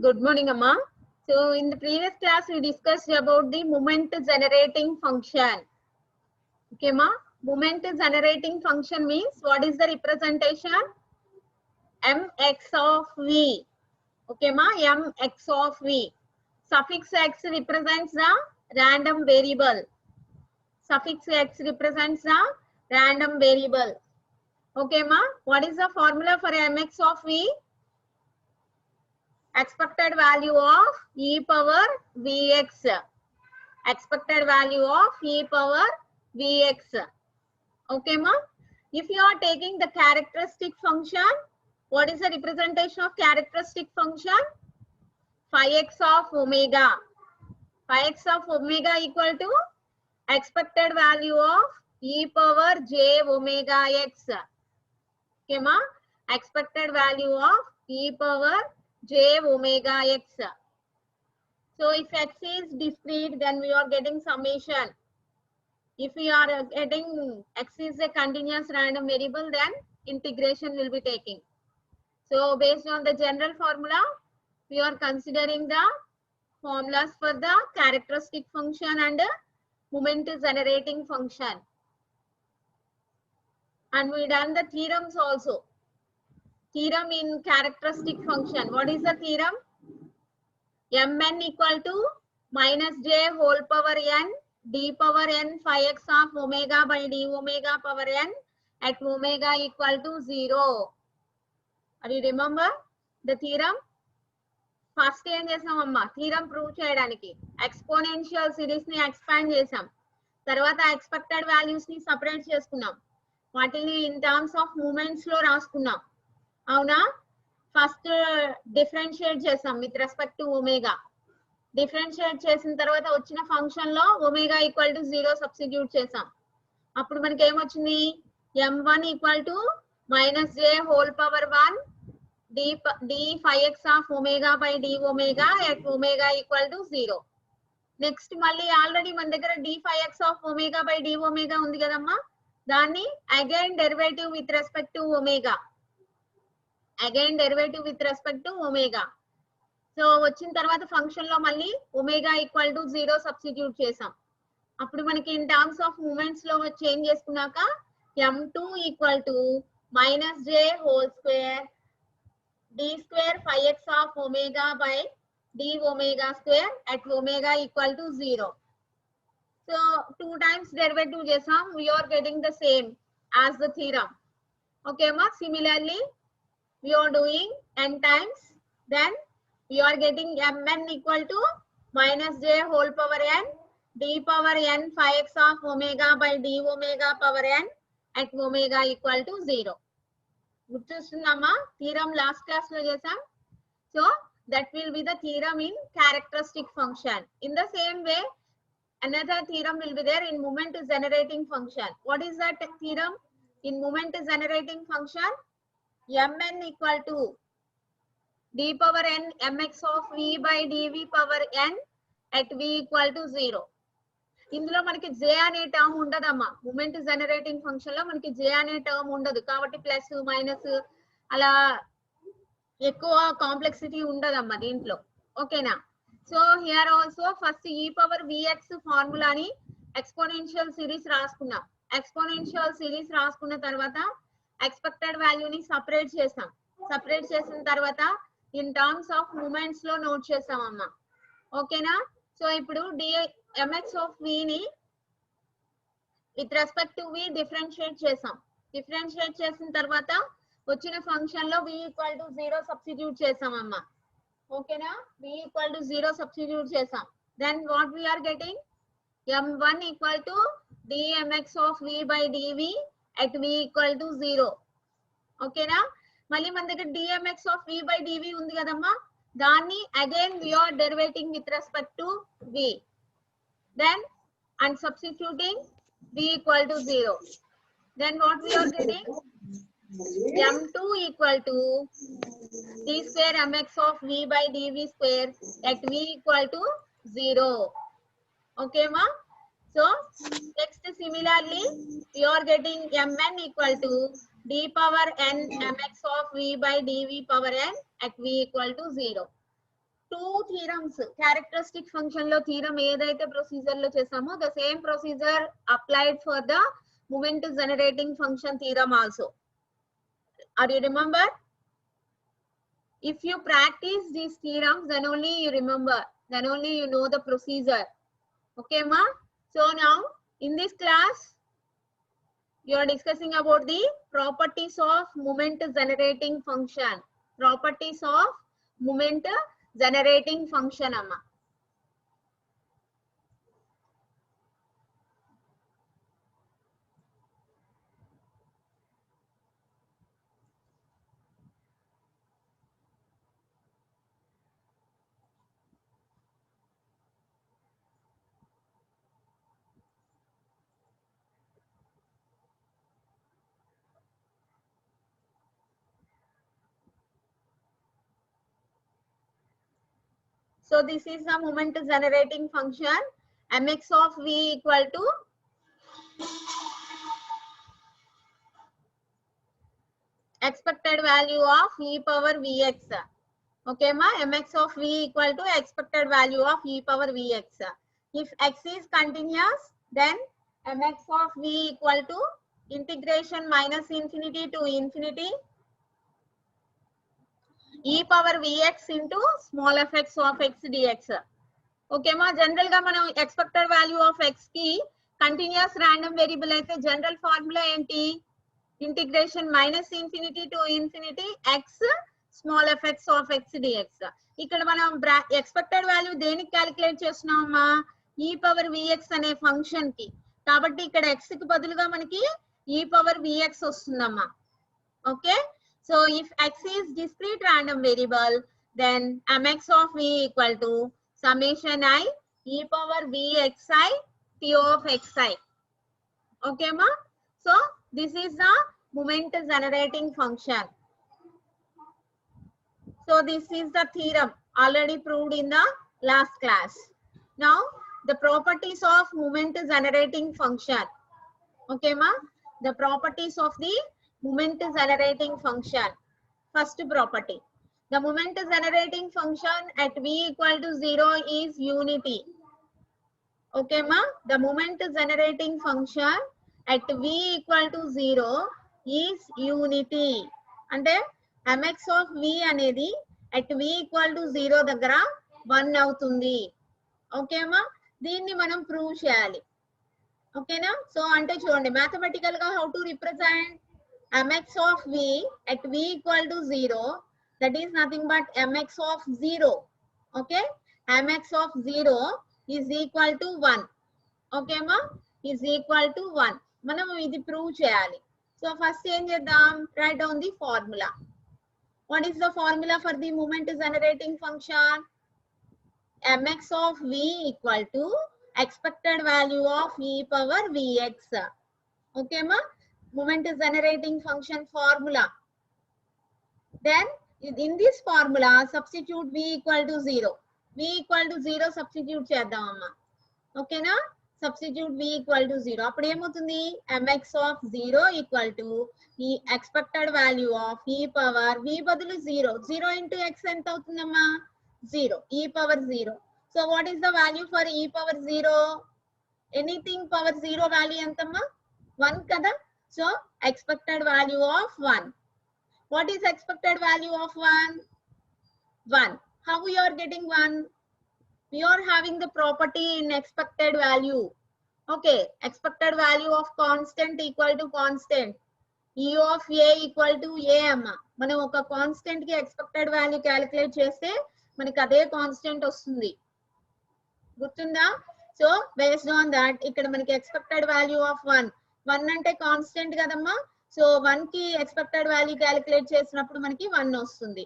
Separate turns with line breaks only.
Good morning, Amma. So in the previous class, we discussed about the moment generating function. Okay, Ma? Moment generating function means what is the representation? Mx of v. Okay, Ma? Mx of v. Suffix x represents the random variable. Suffix x represents the random variable. Okay, Ma? What is the formula for mx of v? Expected value of e power vx. Expected value of e power vx. Okay, ma? If you are taking the characteristic function, what is the representation of characteristic function? Phi x of omega. Phi x of omega equal to expected value of e power j omega x. Okay, ma? Expected value of e power j omega x. So if x is discrete, then we are getting summation. If we are getting x is a continuous random variable, then integration will be taking. So based on the general formula, we are considering the formulas for the characteristic function and moment generating function. And we done the theorems also. Theorem in characteristic function. What is the theorem? Mn equal to minus j whole power n d power n phi x of omega by d omega power n at omega equal to 0. Are you remember the theorem? First ఏం చేసాం అమ్మా theorem prove చేయడానికి exponential series ని expand చేసాం తర్వాత expected values ని separate చేసుకున్నాం వాటిని ఇన్ టర్మ్స్ ఆఫ్ మూమెంట్స్ లో రాసుకున్నాం అవునా ఫస్ట్ డిఫరెన్షియేట్ చేసాం with respect to omega differentiate చేసిన తర్వాత వచ్చిన ఫంక్షన్ లో ఒమేగా ఈక్వల్ టు 0 సబ్స్టిట్యూట్ చేసాం అప్పుడు మనకి ఏమొచ్చింది m1 equal to minus j whole power 1 d phi x of omega by d omega at omega equal to 0. Next మళ్ళీ ఆల్రెడీ మన దగ్గర d phi x of omega by d omega ఉంది కదమ్మా దాన్ని again derivative with respect to omega again derivative with respect to omega so వచ్చిన తర్వాత function లో మళ్ళీ ఒమేగా ఈక్వల్ టు 0 సబ్స్టిట్యూట్ చేసాం అప్పుడు మనకి ఇన్ టర్మ్స్ ఆఫ్ మూమెంట్స్ లో చేంజ్ చేసుకున్నాక m2 equal to minus j whole square d square phi x of omega by d omega square at omega equal to 0. So 2 times derivative chesam we are getting the same as the theorem. Okay ma, similarly we are doing n times, then we are getting mn equal to minus j whole power n d power n phi x of omega by d omega power n at omega equal to 0. గుర్తొస్తుందమ్మా theorem last class లో చేసాం so that will be the theorem in characteristic function in the same way another theorem will be there in moment generating function what is that theorem in moment generating function mn equal to d power n mx of v by dv power n at v equal to 0. ఇందులో మనకి j అనే term ఉండదమ్మా moment generating function లో మనకి j అనే term ఉండదు కాబట్టి plus minus అలా ఎక్కువ కాంప్లెక్సిటీ ఉండదమ్మా దీంట్లో ఓకేనా so here also first e power vx ఫార్ములాని ఎక్స్పోనెన్షియల్ సిరీస్ రాసుకున్నాం ఎక్స్పోనెన్షియల్ సిరీస్ రాసుకున్న తర్వాత ఎక్స్పెక్టెడ్ వాల్యూని సెపరేట్ చేసాం సెపరేట్ చేసిన తర్వాత ఇన్ టర్మ్స్ ఆఫ్ మూమెంట్స్ లో నోట్ చేసాం అమ్మా ఓకేనా సో ఇప్పుడు mx of v ని with respect to v differentiate చేసాం డిఫరెన్షియేట్ చేసిన తర్వాత వచ్చిన ఫంక్షన్ లో v ఈక్వల్ టు 0 సబ్స్టిట్యూట్ చేసాం అమ్మా ఓకేనా v ఈక్వల్ టు 0 సబ్స్టిట్యూట్ చేసాం then what we are getting m1 equal to dmx of v by dv at v equal to 0 ఓకేనా మళ్ళీ మన దగ్గర dmx of v by dv ఉంది కదమ్మా దాన్ని again we are derivating with respect to v then and substituting v equal to 0 then what we are getting m2 equal to d square mx of v by dv square at v equal to 0 okay ma so next similarly we are getting mn equal to d power n mx of v by dv power n at v equal to 0 two theorems. Characteristic function lo theorem edaithe procedure lo chesamo, the same procedure applied for the moment generating function theorem also. Are you remember? If you practice these theorems, then only you remember, then only you know the procedure. Okay ma? So now in this class you are discussing about the properties of moment generating function. Properties of moment generating function amma. So this is the moment generating function. Mx of v equal to expected value of e power vx. Okay ma, mx of v equal to expected value of e power vx. If x is continuous, then mx of v equal to integration minus infinity to infinity e power vx into small fx of x dx. Okay ma, general ga మనం expected value of x ki continuous random variable అయితే general formula ఏంటి? Integration minus infinity to infinity x small fx of x dx. ఇక్కడ మనం expected value దేనికి calculate చేస్తున్నామమ్మా? e power vx అనే function కి. కాబట్టి ఇక్కడ x కి బదులుగా మనకి e power vx వస్తుందమ్మా. Okay, so if x is discrete random variable, then mx of v equal to summation I e power vxi t of xi. Okay ma, so this is the moment generating function. So this is the theorem already proved in the last class. Now the properties of moment generating function. Okay ma, the properties of the moment generating function. First property, the moment generating function at v equal to 0 is unity. Okay ma, the moment generating function at v equal to 0 is unity. అంటే mx of v అనేది at v equal to 0 దగ్గర 1 అవుతుంది. Okay మా, దీన్ని మనం prove చేయాలి. ఓకేనా? So అంటే చూడండి, మ్యాథమెటికల్ గా how to represent mx of v at v equal to 0, that is nothing but mx of 0. Okay, mx of 0 is equal to 1. Okay ma, is equal to 1. మనం ఇది ప్రూవ్ చేయాలి. So first ఏం చేద్దాం, right down the formula. What is the formula for the moment generating function? mx of v equal to expected value of e power vx. Okay ma, moment generating function formula. Then in this formula substitute v equal to 0. v equal to 0 substitute చేద్దాం అమ్మా. ఓకేనా? substitute v equal to 0. అప్పుడు ఏమవుతుంది? mx of 0 equal to ఈ expected value of e power v బదులు 0. 0 into x ఎంత అవుతుందమ్మా? 0. e power 0. So what is the value for e power 0? Anything power 0 value ఎంతమ్మా? 1 కదా? So expected value of 1. What is expected value of 1? 1. How we are getting 1? We are having the property in expected value. Okay, expected value of constant equal to constant. E of a equal to a amma. మనం ఒక constant కి expected value calculate చేస్తే మనకి అదే constant వస్తుంది. గుర్తుందా? So based on that ఇక్కడ మనకి ఎక్స్పెక్టెడ్ వాల్యూ ఆఫ్ 1. 1 అంటే కాన్స్టెంట్ కదమ్మా. సో 1 కి ఎక్స్పెక్టెడ్ వాల్యూ క్యాలిక్యులేట్ చేసినప్పుడు మనకి 1 వస్తుంది.